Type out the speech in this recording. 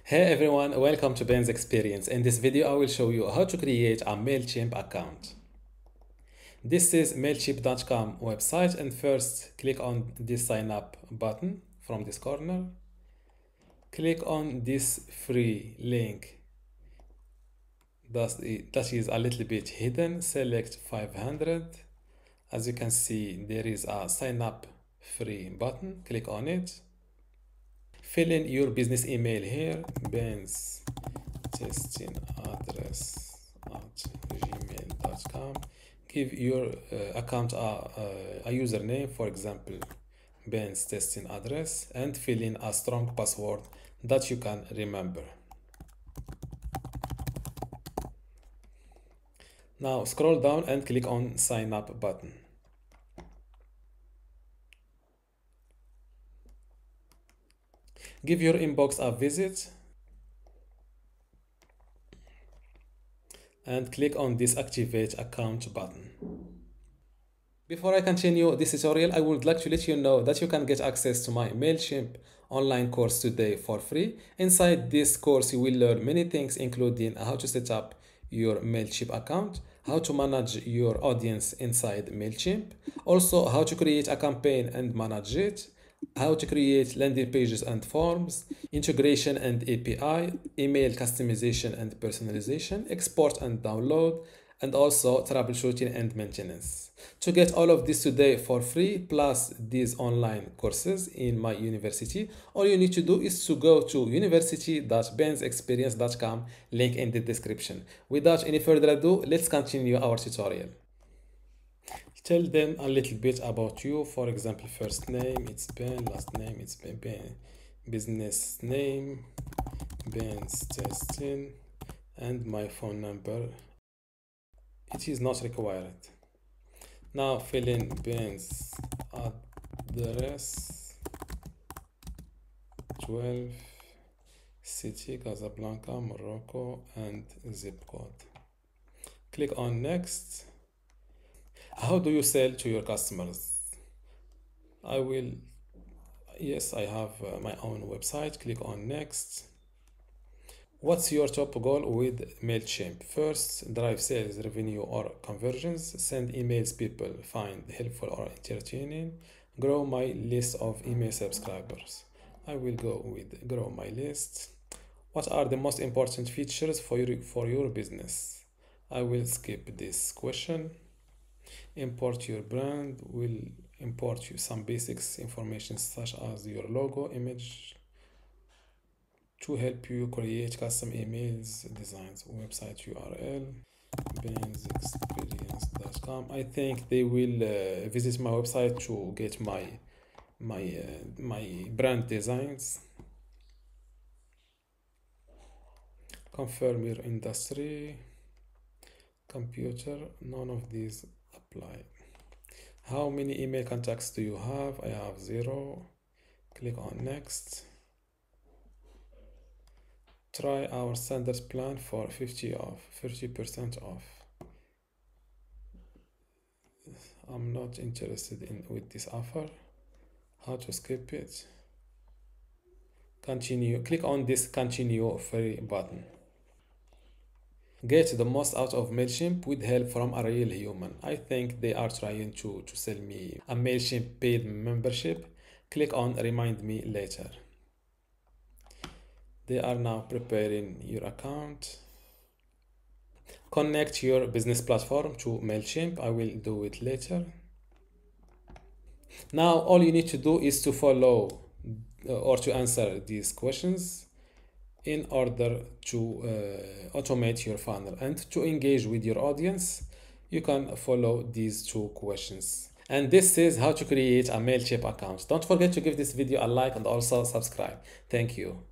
Hey everyone, welcome to Ben's Experience. In this video, I will show you how to create a Mailchimp account. This is Mailchimp.com website, and first click on this sign up button from this corner. Click on this free link that is a little bit hidden. Select 500. As you can see, there is a sign up free button. Click on it. Fill in your business email here, Ben's testing address at gmail.com. Give your account a username, for example, Ben's testing address, and fill in a strong password that you can remember. Now scroll down and click on sign up button. Give your inbox a visit and click on this activate account button. Before I continue this tutorial, I would like to let you know that you can get access to my Mailchimp online course today for free. Inside this course, you will learn many things, including how to set up your Mailchimp account, how to manage your audience inside Mailchimp, also how to create a campaign and manage it, how to create landing pages and forms, integration and API, email customization and personalization, export and download, and also troubleshooting and maintenance. To get all of this today for free, plus these online courses in my university, all you need to do is to go to university.bensexperience.com, link in the description. Without any further ado, let's continue our tutorial. Tell them a little bit about you. For example, first name, it's Ben, last name, it's Ben, business name, Ben's testing, and my phone number. It is not required. Now fill in Ben's address, 12, city, Casablanca, Morocco, and zip code. Click on next. How do you sell to your customers? I have my own website. Click on next. What's your top goal with Mailchimp? First, drive sales, revenue, or conversions. Send emails people find helpful or entertaining. Grow my list of email subscribers. I will go with grow my list. What are the most important features for your business? I will skip this question. Import your brand. Will import you some basics information such as your logo, image, to help you create custom emails, designs, website URL, bensexperience.com. I think they will visit my website to get my brand designs. Confirm your industry, computer, none of these apply. How many email contacts do you have? I have 0. Click on next. Try our standard plan for 50% off. I'm not interested with this offer. How to skip it? Continue. Click on this continue free button. Get the most out of Mailchimp with help from a real human. I think they are trying to sell me a Mailchimp paid membership. Click on remind me later. They are now preparing your account. Connect your business platform to Mailchimp. I will do it later. Now all you need to do is to follow or to answer these questions in order to automate your funnel and to engage with your audience. You can follow these 2 questions. And this is how to create a Mailchimp account. Don't forget to give this video a like and also subscribe. Thank you.